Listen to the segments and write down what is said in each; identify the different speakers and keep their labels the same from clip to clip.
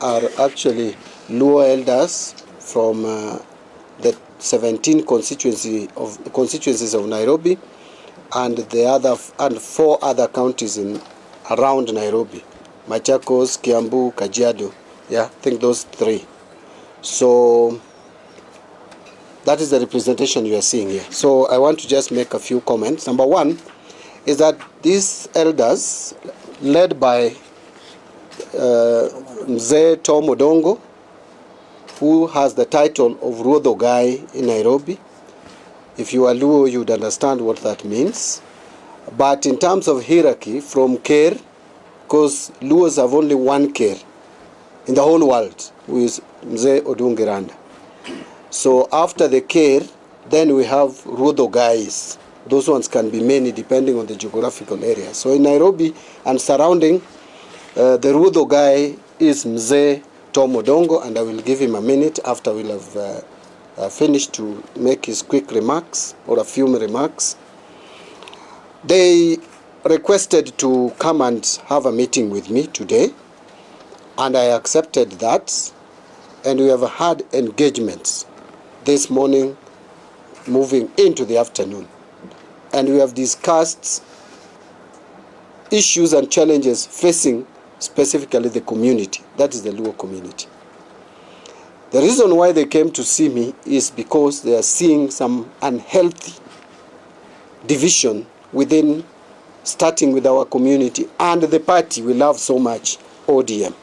Speaker 1: are actually Luo elders from the 17 constituencies of Nairobi and 4 other counties around Nairobi, Machakos, Kiambu, Kajiado. Yeah, I think those 3. So that is the representation you are seeing here. So I want to just make a few comments. Number 1 is that these elders, led by Mzee Tom Odongo, who has the title of Ruto guy in Nairobi. If you are Luo, you would understand what that means. But in terms of hierarchy, from Ker, because Luos have only one Ker in the whole world, who is Mzee Odungiranda. So after the Ker, then we have Ruto guys. Those ones can be many depending on the geographical area. So in Nairobi and surrounding, the Ruto guy is Mzee Tom Odongo, and I will give him a minute after we'll have finished to make his quick remarks or a few remarks. They requested to come and have a meeting with me today, and I accepted that, and we have had engagements this morning moving into the afternoon, and we have discussed issues and challenges facing specifically the community, that is the Luo community. The reason why they came to see me is because they are seeing some unhealthy division within, starting with our community and the party we love so much, ODM.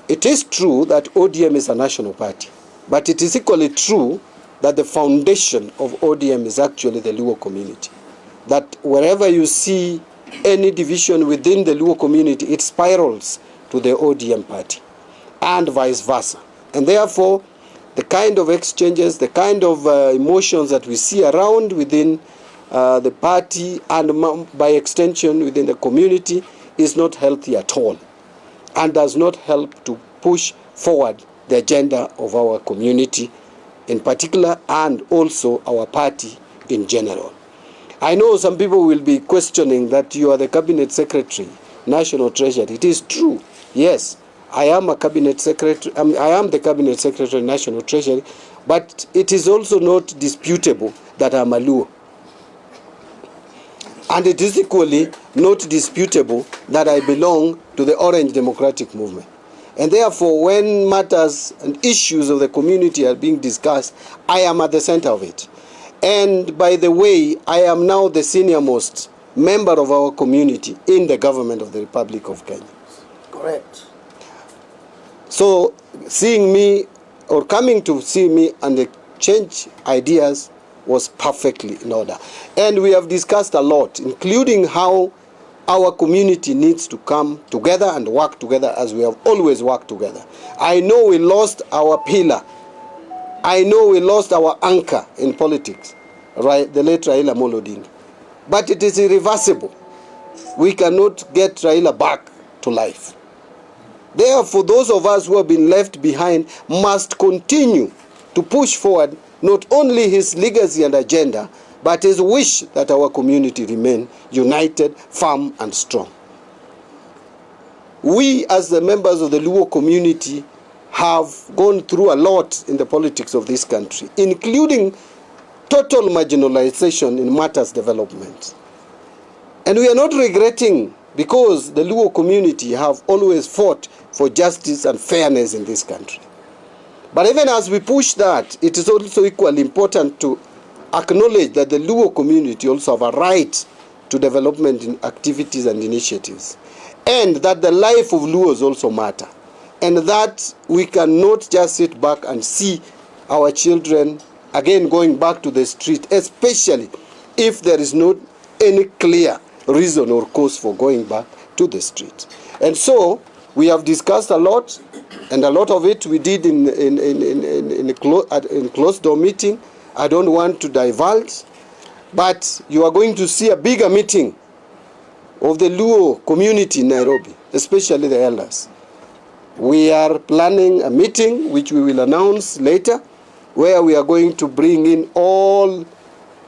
Speaker 1: It is true that ODM is a national party, but it is equally true that the foundation of ODM is actually the Luo community. That wherever you see any division within the Luo community, it spirals to the ODM party and vice versa. And therefore, the kind of exchanges, the kind of emotions that we see around within the party and by extension within the community is not healthy at all and does not help to push forward the agenda of our community in particular and also our party in general. I know some people will be questioning that you are the Cabinet Secretary, National Treasury. It is true. Yes, I am a Cabinet Secretary. I am the Cabinet Secretary, National Treasury, but it is also not disputable that I am a Luo. And it is equally not disputable that I belong to the Orange Democratic Movement. And therefore, when matters and issues of the community are being discussed, I am at the center of it. And by the way, I am now the senior-most member of our community in the government of the Republic of Kenya.
Speaker 2: Correct.
Speaker 1: So seeing me or coming to see me and exchange ideas was perfectly in order. And we have discussed a lot, including how our community needs to come together and work together as we have always worked together. I know we lost our pillar. I know we lost our anchor in politics, right? The late Raila Amolo Odinga. But it is irreversible. We cannot get Raila back to life. Therefore, those of us who have been left behind must continue to push forward not only his legacy and agenda, but his wish that our community remain united, firm, and strong. We, as the members of the Luo community, have gone through a lot in the politics of this country, including total marginalization in matters development. And we are not regretting, because the Luo community have always fought for justice and fairness in this country. But even as we push that, it is also equally important to acknowledge that the Luo community also have a right to development in activities and initiatives, and that the life of Luos also matter, and that we cannot just sit back and see our children again going back to the street, especially if there is not any clear reason or cause for going back to the street. And so we have discussed a lot, and a lot of it we did in a closed-door meeting. I don't want to divulge, but you are going to see a bigger meeting of the Luo community in Nairobi, especially the elders. We are planning a meeting, which we will announce later, where we are going to bring in all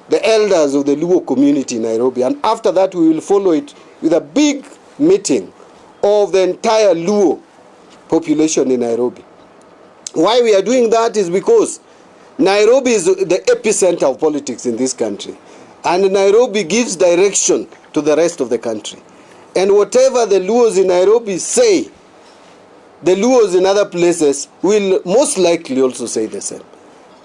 Speaker 1: the elders of the Luo community in Nairobi. And after that, we will follow it with a big meeting of the entire Luo population in Nairobi. Why we are doing that is because Nairobi is the epicenter of politics in this country. And Nairobi gives direction to the rest of the country. And whatever the Luos in Nairobi say, the Luos in other places will most likely also say the same.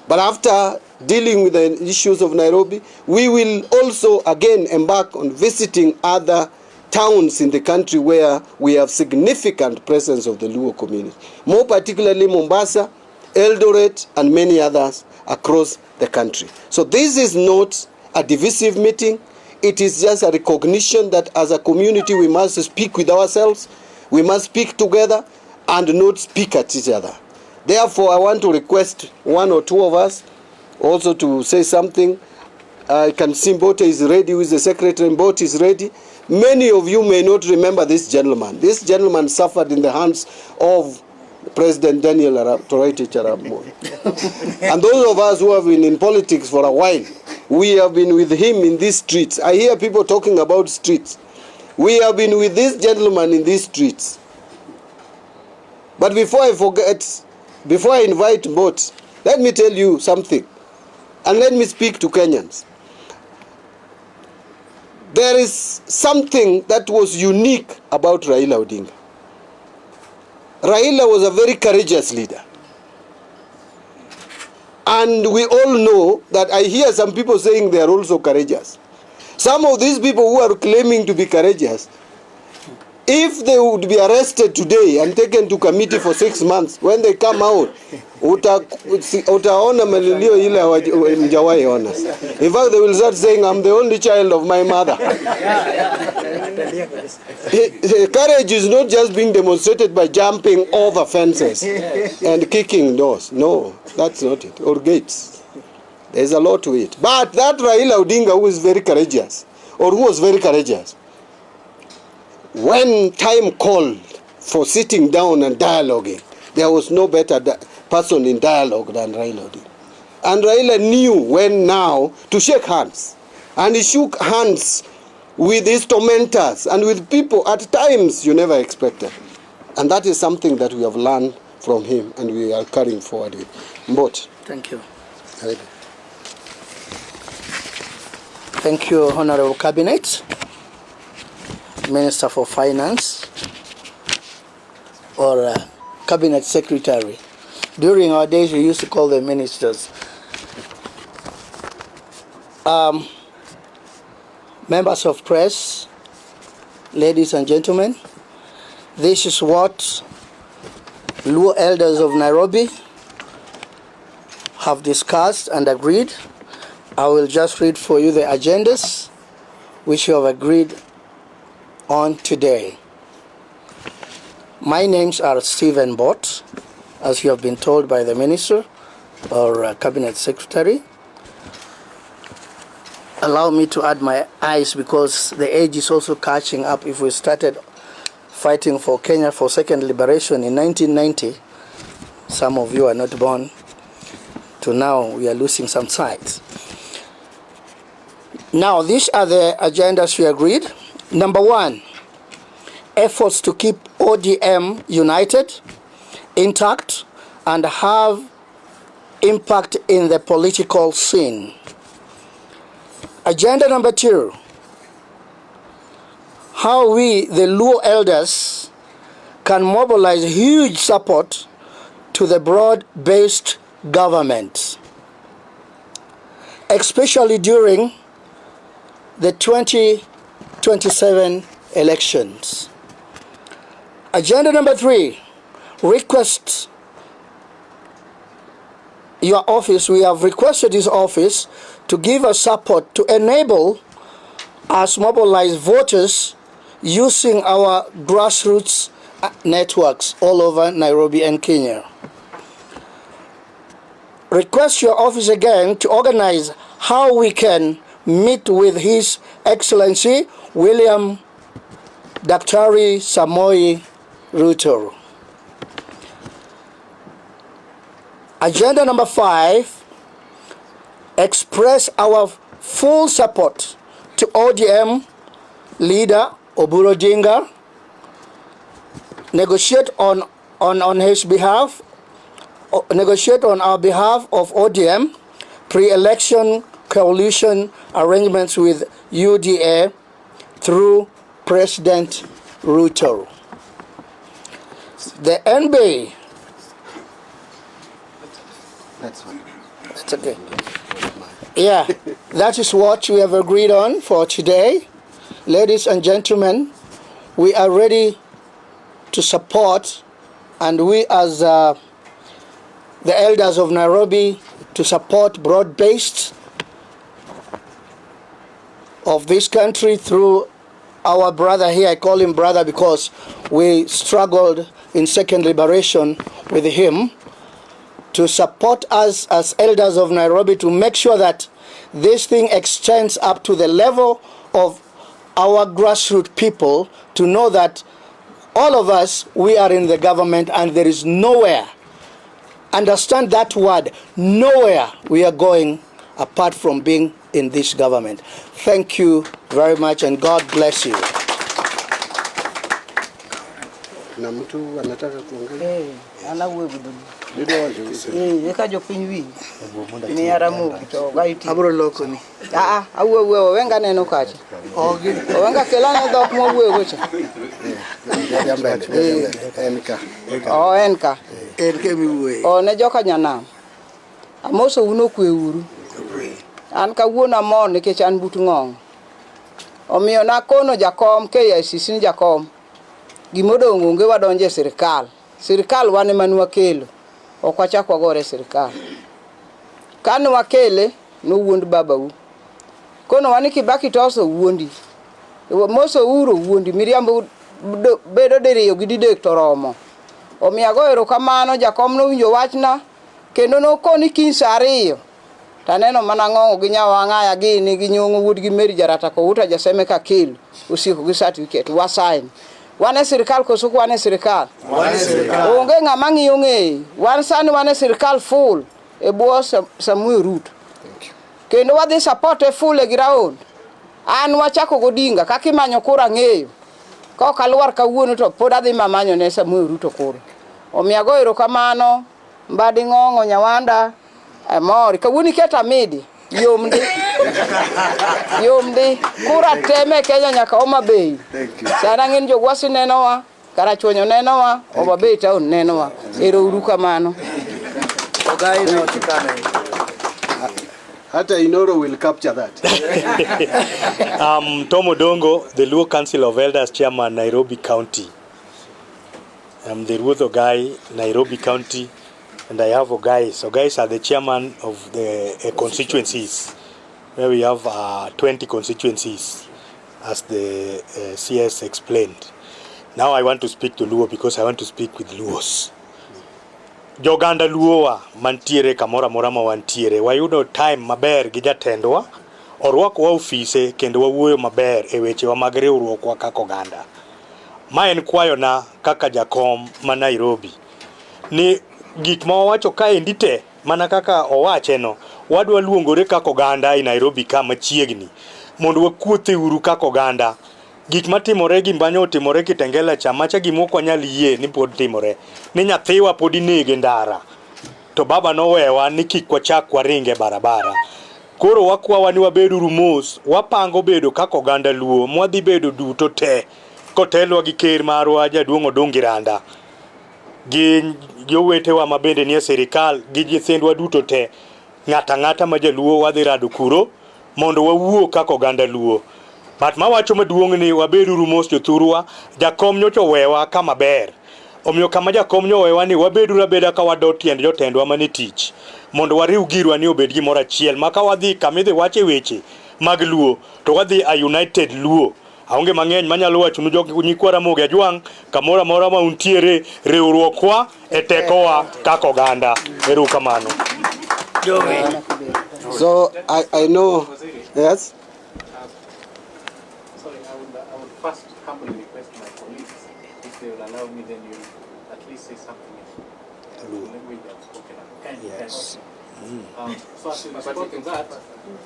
Speaker 1: But after dealing with the issues of Nairobi, we will also again embark on visiting other towns in the country where we have significant presence of the Luo community. More particularly Mombasa, Eldoret, and many others across the country. So this is not a divisive meeting. It is just a recognition that as a community we must speak with ourselves, we must speak together and not speak at each other. Therefore, I want to request one or two of us also to say something. I can see Mbote is ready, who is the secretary. Mbote is ready. Many of you may not remember this gentleman. This gentleman suffered in the hands of President Daniel Toroitich Arap Moi. And those of us who have been in politics for a while, we have been with him in these streets. I hear people talking about streets. We have been with this gentleman in these streets. But before I forget, before I invite Mbot, let me tell you something. And let me speak to Kenyans. There is something that was unique about Raila Odinga. Raila was a very courageous leader. And we all know that I hear some people saying they are also courageous. Some of these people who are claiming to be courageous, if they would be arrested today and taken to committee for 6 months, when they come out, utaona malilio ile hawajawai ona. In fact, they will start saying, I'm the only child of my mother. Courage is not just being demonstrated by jumping over fences and kicking doors. No, that's not it. Or gates. There's a lot to it. But that Raila Odinga, who is very courageous, or who was very courageous, when time called for sitting down and dialoguing, there was no better person in dialogue than Raila Odinga. And Raila knew when now to shake hands. And he shook hands with his tormentors and with people at times you never expected. And that is something that we have learned from him and we are carrying forward with. Mbot.
Speaker 2: Thank you. Thank you, Honorable Cabinet, Minister for Finance, or Cabinet Secretary. During our days, we used to call them ministers. Members of press, ladies and gentlemen, this is what Luo elders of Nairobi have discussed and agreed. I will just read for you the agendas which you have agreed on today. My names are Stephen Bott, as you have been told by the Minister or Cabinet Secretary. Allow me to add my eyes because the age is also catching up. If we started fighting for Kenya for second liberation in 1990, some of you are not born, to now we are losing some sight. Now, these are the agendas we agreed. Number one, efforts to keep ODM united, intact, and have impact in the political scene. Agenda number two, how we, the Luo elders, can mobilize huge support to the broad-based government, especially during the 2027 elections. Agenda number three, request your office, we have requested this office to give us support to enable us mobilize voters using our grassroots networks all over Nairobi and Kenya. Request your office again to organize how we can meet with His Excellency William Daktari Samoei Ruto. Agenda number five, express our full support to ODM leader Oburu Odinga, negotiate on on his behalf, negotiate on our behalf of ODM pre-election coalition arrangements with UDA through President Ruto. The NBA.
Speaker 1: That's fine.
Speaker 2: It's okay. Yeah, that is what we have agreed on for today. Ladies and gentlemen, we are ready to support, and we as the elders of Nairobi, to support broad-based of this country through our brother here. I call him brother because we struggled in second liberation with him, to support us as elders of Nairobi to make sure that this thing extends up to the level of our grassroots people, to know that all of us, we are in the government and there is nowhere, understand that word, nowhere we are going apart from being in this government. Thank you very much and God bless you.
Speaker 1: Na mtu anataka kuongea?
Speaker 3: Ana uwe budumu. Yeka jo pinwi. Ni aramu to gaiti.
Speaker 2: Abro loko ni.
Speaker 3: Awe wenga neno kacha.
Speaker 2: Ogi.
Speaker 3: Wenga kelana dok mo uwe gocha.
Speaker 1: Enka.
Speaker 3: Enka.
Speaker 2: Enke mi uwe.
Speaker 3: Ne joka nyana. Amoso uno kwe uru. An ka wuona mon nikech an but ng'ong. Omiyo nakono jakom KICC ni jakom. Gimodong onge wadonje sirikal. Sirikal wane manwa kelo. Ok wachak wagore sirikal. Kane wakele no wuond babau. Kono wani Kibaki toso wuondi. Moso uro wuondi miriambo bedo diriyo gi didek to romo. Omiyo ago erokamano jakom no winjo wachna kendo nokoni kiny sa ariyo. Taneno mana ng'ong'o gi nyawang'aya gini gi nyong'o wuod gi Meri Jarata ko uta jaseme ka kelo usiko gi certificate wasign. Wane sirikal koso wane sirikal? Wane sirikal. Onge ng'ama ng'iyo ng'eyo. Wan sani wane sirikal full e bwo Samuel Ruto. Kendo wadhi support e full e ground. An wachako godinga kaka imanyo kura ng'eyo. Ka ok alwar kawuono to pod adhi mamanyo ne Samuel Ruto kura. Omiyo ago erokamano Mbadi Ng'ong'o nyawanda amor kawuono iketa midi yomdi kura teme Kenya nyaka Homa Bay. Sana ng'in jogwasi nenowa, Karachuonyo nenowa, Homa Bay town nenowa. Ero uru kamano.
Speaker 2: Ogai na otikane.
Speaker 1: Hata Inoro will capture that.
Speaker 4: Tom Odongo, the Luo Council of Elders Chairman, Nairobi County. I'm the Ruto guy, Nairobi County, and I have Ogais. Ogais are the chairman of the constituencies, where we have 20 constituencies, as the CS explained. Now I want to speak to Luo because I want to speak with Luos. Joganda Luowa mantiere kamora mora ma wantiere wayudo time maber gi jatendwa orwakwa ofise kendo wawuoyo maber e wechewa mag riwruokwa kaka oganda. Ma en kwayona kaka jakom ma Nairobi ni gik ma wawacho kaendi te mana kaka owacheno wadwa luongore kaka oganda e Nairobi kama chiegni mondo wakuothe uru kaka oganda. Gik matimore gi mbanyo otimore Kitengela cha macha gimoko nyal yie ni pod timore ni nyathiwa pod inege ndara to baba nowewa ni kik wachak waringe barabara. Koro wakwawa ni wabedo rumos wapango bedo kaka oganda Luo mwadhi bedo duto te kotelwa gi ker marwa jaduong' Odongi Randa gi jowetewa mabende nie sirikal gi nyithindwa duto te ng'ata ma jaluo wadhi rado kuro mondo wawuo kaka oganda Luo. But mawacho maduong' ni wabedo rumos jothurwa jakom nyocha wewa kama ber. Omiyo kama jakom nyo wewa ni wabedo rabeda ka wado tiend jotendwa mane tich mondo wariw girwa ni obed gimoro achiel maka wadhi kamidhi wache weche mag Luo to wadhi a united Luo. Aonge mang'eny manyalo wacho nu jok nyikwara moge ajwang' kamora mora ma untiere riwruokwa e tekowa kaka oganda. Erokamano.
Speaker 1: So I know, yes?
Speaker 5: I would first humbly request my colleagues, if they will allow me, then you at least say something in the language I've spoken. Kindly, yes. So as you respond to that,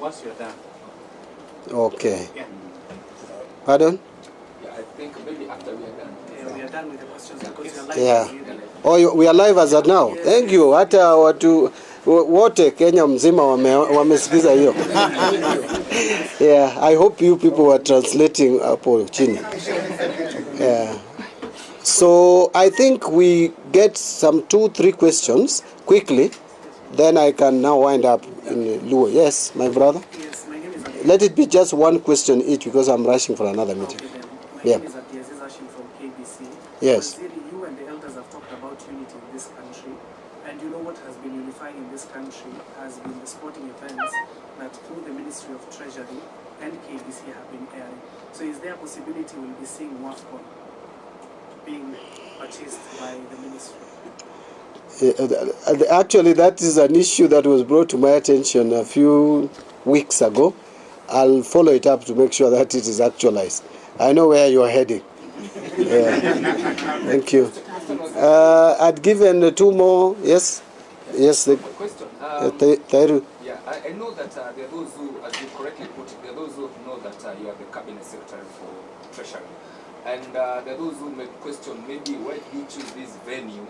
Speaker 5: once you're done.
Speaker 1: Okay.
Speaker 5: Yeah.
Speaker 1: Pardon?
Speaker 6: Yeah, I think maybe after we are done.
Speaker 5: we are done with the questions because we are live.
Speaker 1: Yeah. Oh, we are live as at now. Yes. Thank you. Hata watu wote Kenya mzima wamesikiza hiyo. Yeah, I hope you people were translating hapo chini. Yeah. So I think we get some 2-3 questions quickly, then I can now wind up in Luo. Yes, my brother?
Speaker 5: Yes, my name is
Speaker 1: Let it be just one question each because I'm rushing for another meeting.
Speaker 5: My name is Ashim from KBC.
Speaker 1: Yes.
Speaker 5: You and the elders have talked about unity in this country, and you know what has been unifying in this country has been the sporting events that through the Ministry of Treasury and KBC have been airing. So is there a possibility we'll be seeing WAFCON being purchased by the ministry?
Speaker 1: Actually, that is an issue that was brought to my attention a few weeks ago. I'll follow it up to make sure that it is actualized. I know where you are heading. Yeah. Thank you. I'd given 2 more. Yes? Yes.
Speaker 6: Question. Yeah, I know that there are those who, as you correctly put it, there are those who know that you are the cabinet secretary for Treasury. And there are those who may question maybe why do you choose this venue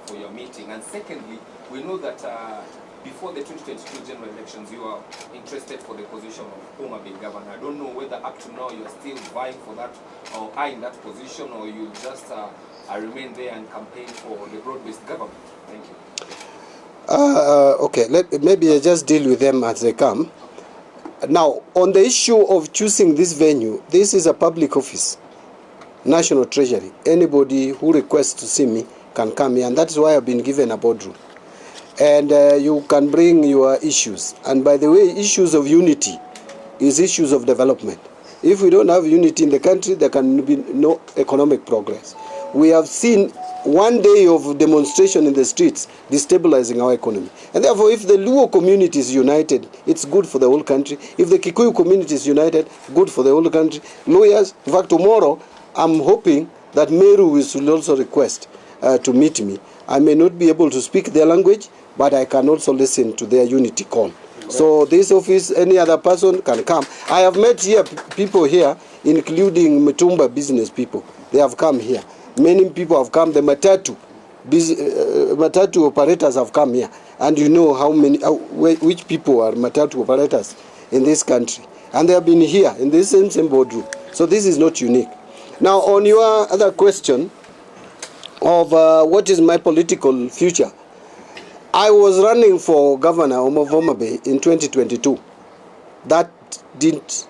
Speaker 6: for your meeting? And secondly, we know that before the 2022 general elections, you are interested for the position of Homa Bay governor. I don't know whether up to now you are still vying for that or are in that position, or you just remain there and campaign for the broad-based government. Thank you.
Speaker 1: Okay, maybe I just deal with them as they come. Now, on the issue of choosing this venue, this is a public office, National Treasury. Anybody who requests to see me can come here, and that's why I've been given a boardroom. And you can bring your issues. And by the way, issues of unity is issues of development. If we don't have unity in the country, there can be no economic progress. We have seen one day of demonstration in the streets destabilizing our economy. And therefore, if the Luo community is united, it's good for the whole country. If the Kikuyu community is united, good for the whole country. Lawyers, in fact, tomorrow, I'm hoping that Meru will also request to meet me. I may not be able to speak their language, but I can also listen to their unity call. So this office, any other person can come. I have met here people here, including Mutumba business people. They have come here. Many people have come. The matatu operators have come here, and you know how many, which people are matatu operators in this country, and they have been here in this same boardroom. So this is not unique. Now, on your other question of what is my political future, I was running for governor of Homa Bay in 2022. That didn't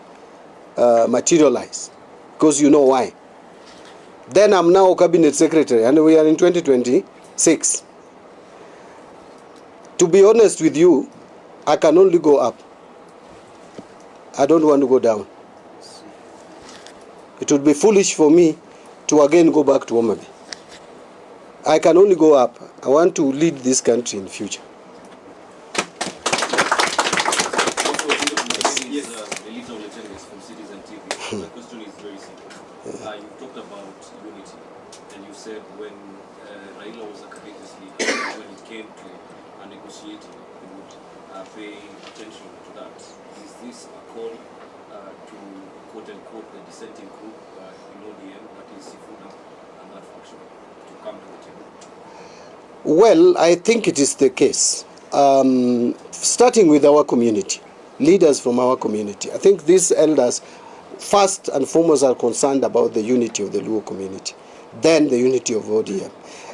Speaker 1: materialize, because you know why. Then I'm now cabinet secretary, and we are in 2026. To be honest with you, I can only go up. I don't want to go down. It would be foolish for me to again go back to Homa Bay. I can only go up. I want to lead this country in the future.
Speaker 7: My question is very simple. You talked about unity, and you said when Raila was a cabinet leader, when it came to negotiating, he would pay attention to that. Is this a call to quote-unquote the dissenting group in ODM, that is Sifuna and that faction, to come to the table?
Speaker 1: Well, I think it is the case. Starting with our community, leaders from our community. I think these elders first and foremost are concerned about the unity of the Luo community, then the unity of ODM.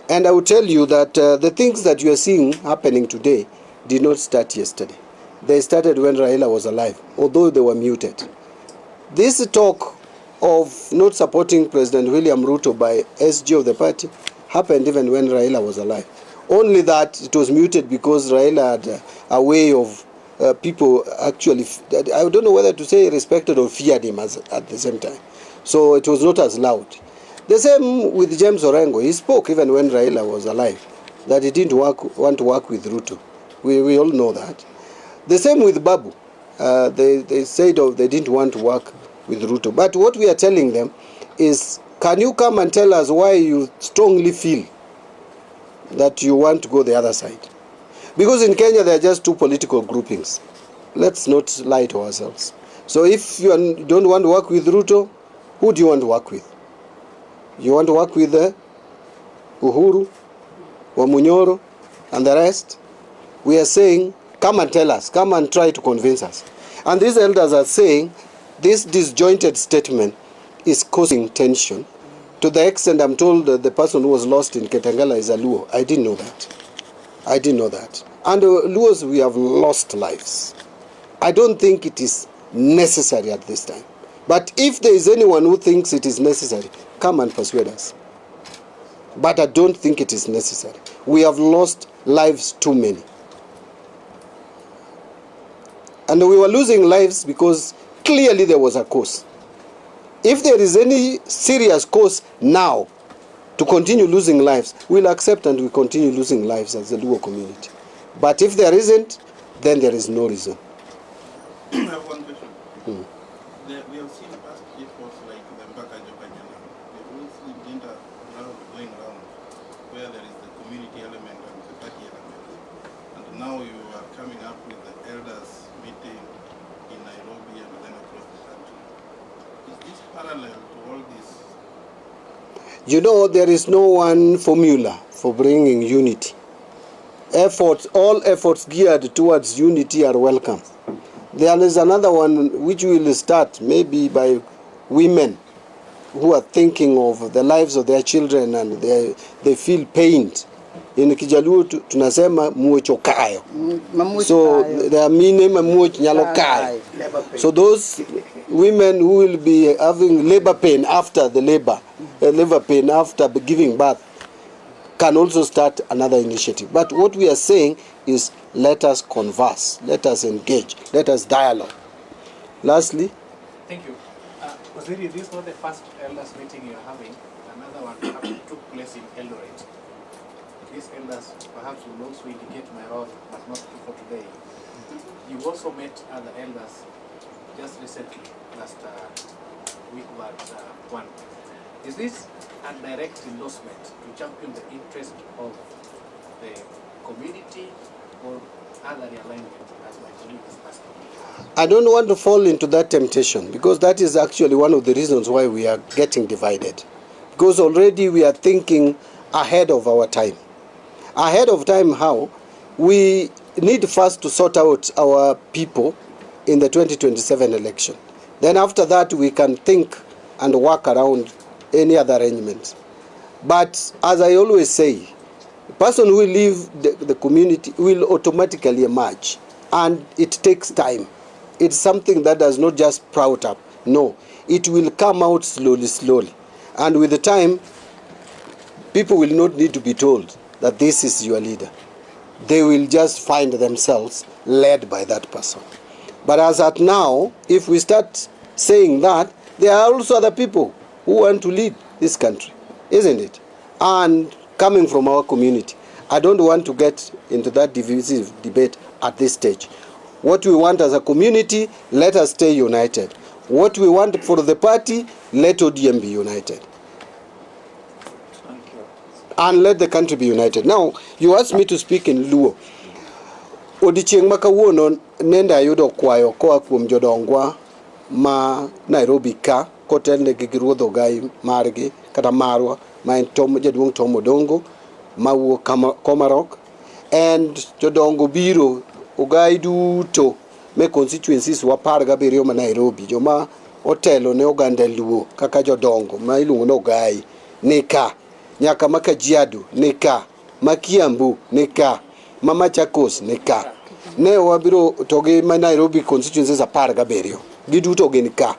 Speaker 1: And I will tell you that the things that you are seeing happening today did not start yesterday. They started when Raila was alive, although they were muted. This talk of not supporting President William Ruto by SG of the party happened even when Raila was alive. Only that it was muted because Raila had a way of people actually, I don't know whether to say respected or feared him at the same time. So it was not as loud. The same with James Orengo. He spoke even when Raila was alive, that he didn't want to work with Ruto. We all know that. The same with Babu. They said they didn't want to work with Ruto. But what we are telling them is, can you come and tell us why you strongly feel that you want to go the other side? Because in Kenya there are just two political groupings. Let's not lie to ourselves. So if you don't want to work with Ruto, who do you want to work with? You want to work with Uhuru, Wamunyoro, and the rest? We are saying, come and tell us, come and try to convince us. And these elders are saying, this disjointed statement is causing tension. To the extent I'm told that the person who was lost in Ketangala is a Luo. I didn't know that. I didn't know that. And Luos, we have lost lives. I don't think it is necessary at this time. But if there is anyone who thinks it is necessary, come and persuade us. But I don't think it is necessary. We have lost lives too many. And we were losing lives because clearly there was a cause. If there is any serious cause now to continue losing lives, we'll accept and we continue losing lives as the Luo community. But if there isn't, then there is no reason.
Speaker 8: I have one question. We have seen past efforts like the Mbaka Jopanyana. The rules going around where there is the community element and the party element. And now you are coming up with the elders meeting in Nairobi and then across the country. Is this parallel to all this?
Speaker 1: You know, there is no one formula for bringing unity. All efforts geared towards unity are welcome. There is another one which will start maybe by women who are thinking of the lives of their children and they feel pained. In Kijaluo tunasema muochokayo. So their meaning muoch nyalokayo. So those women who will be having labor pain after the labor pain after giving birth, can also start another initiative. But what we are saying is, let us converse, let us engage, let us dialogue. Lastly.
Speaker 5: Thank you. Waziri, this is not the first elders meeting you are having. Another one took place in Eldoret. These elders perhaps will also indicate my role, but not for today. You also met other elders just recently, last week, but one. Is this a direct endorsement to champion the interest of the community or other realignment, as my colleague is asking?
Speaker 1: I don't want to fall into that temptation, because that is actually one of the reasons why we are getting divided. Because already we are thinking ahead of our time. Ahead of time how? We need first to sort out our people in the 2027 election. Then after that we can think and work around any other arrangements. But as I always say, the person who will leave the community will automatically emerge, and it takes time. It's something that does not just sprout up. No, it will come out slowly. And with the time, people will not need to be told that this is your leader. They will just find themselves led by that person. But as at now, if we start saying that, there are also other people who want to lead this country, isn't it? And coming from our community. I don't want to get into that divisive debate at this stage. What we want as a community, let us stay united. What we want for the party, let ODM be united.
Speaker 8: Thank you.
Speaker 1: And let the country be united. Now, you asked me to speak in Luo. Odichieng makawuono nenda yudo kwayo koa kuom jodongwa ma Nairobi ka kotelne gi ruodho gai margi kata marwa ma en jaduong' Tom Odongo ma wuok Komarok, and jodongo biro ogai duto me constituencies wa 17 ma Nairobi, joma otelo ne oganda Luo kaka jodongo ma iluongo no ogai nika nyaka ma Kajiado nika ma Kiambu nika ma Machakos nika. Ne wabiro to gi ma Nairobi constituencies 17 giduto gin ka.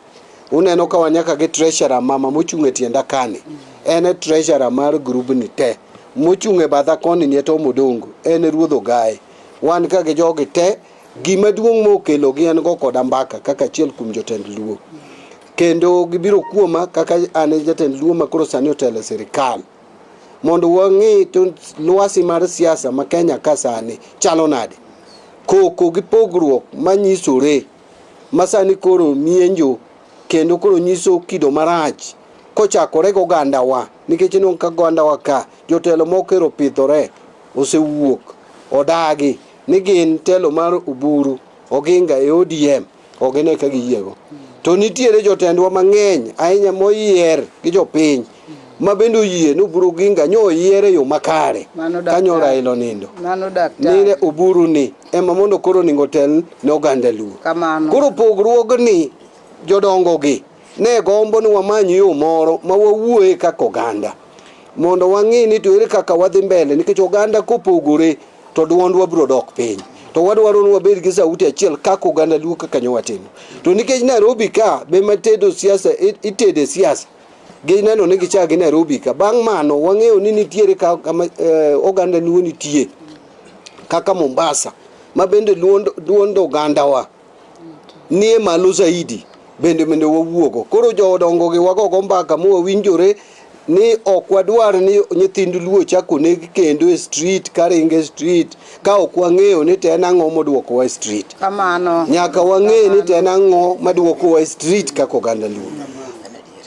Speaker 1: Uneno ka wanyaka gi treasurer mama mochung' e tienda kani. En treasurer mar group ni te. Mochung' e batha koni ni Tom Odongo. En ruodho gai. Wan ka gi jogi te, gima duong' mokelo gi en go koda mbaka kaka achiel kuom jotend Luo. Kendo gibiro kuoma kaka an jatend Luo ma koro sani otelo sirikal. Mondo wang'i to lwasi mar siasa ma Kenya ka sani chalo nade. Koko gi pogruok manyisore masani koro mienjo kendo koro nyiso kido marach kochakore go ganda wa, nikech non ka ganda wa ka jotelo mokero pithore osewuok odagi ni gin telo mar Uburu oginga e ODM ogene ka giyiego. To nitiere jotendwa mang'eny ahinya moyier gi jopiny ma bendo yie no buru ginga nyo yiere yo makare kanyo Raila nindo nine oburu ni ema mondo koro ningo tel ne oganda luo koro pogruok ni jodongo gi ne gombo ni wamanyi yo moro ma wawuoye kaka oganda mondo wang'i ni to ere kaka wadhi mbele nikech oganda kopogore to duondwa biro dok piny to wadwaro ni wabed gi sauti achiel kaka oganda luo kaka nyo watimo to nikech Nairobi ka be matedo siasa itede siasa gi neno ni gichagi Nairobi ka bang' mano wang'eyo ni nitiere oganda luo nitie kaka Mombasa ma bende duondo oganda wa nie malo zaidi bende wawuogo koro jodongo gi wagogo mbaka mo winjore ni ok wadwar ni nyithind luo chako negi kendo e street karinge street ka ok wang'eyo ni te en ang'o moduoko wa street
Speaker 3: kamano
Speaker 1: nyaka wang'e ni te en ang'o maduoko wa street kaka oganda luo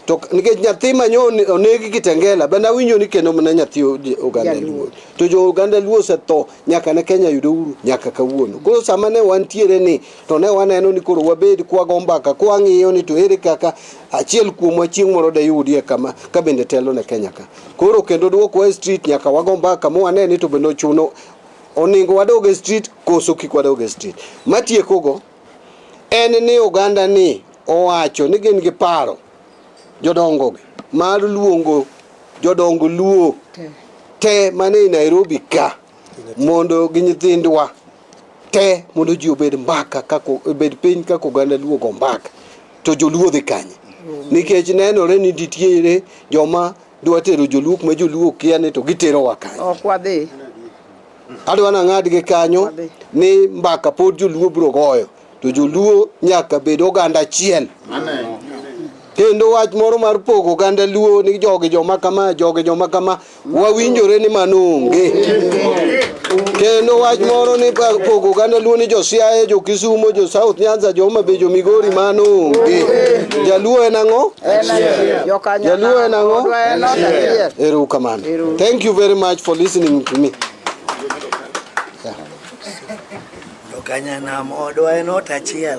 Speaker 1: to nikech nyathi manyo onegi Kitengela bende awinjo ni kendo mana nyathi oganda luo to jo oganda luo osetho nyaka ne Kenya yudo uru nyaka kawuono koro sama ne wantiere ni to ne waneno ni koro wabed kwago mbaka kwang'iyo ni to ere kaka achiel kuom chieng' moro de yudie kama ka bende telo ne Kenya ka koro kendo duoko wa street nyaka wago mbaka mo wane ni to bende chuno oningo wadoge street koso kik wadoge street matiekogo en ni oganda ni owacho ni gin gi paro jodongo mar luongo jodongo luo te mane Nairobi ka mondo gi nyithindwa te mondo ji obed mbaka kako obed piny kako oganda luo go mbaka to joluo dhi kanye nikech nenore ni nitiere joma dwa tero joluo ma joluo kia ni to gitero wa kanye
Speaker 3: ok wadhi
Speaker 1: adwa na ng'adgi kanyo ni mbaka pod joluo biro goyo to joluo nyaka bed oganda achiel kendo wach moro mar pogo oganda luo ni jogi joma kama wawinjore ni manonge kendo wach moro ni pogo oganda luo ni jo Siaya jo Kisumo jo South Nyanza jo Homa Bay jo Migori manonge jaluo en ang'o jaluo en ang'o erokamano thank you very much for listening to me
Speaker 2: Kanya na modwa en ot achiel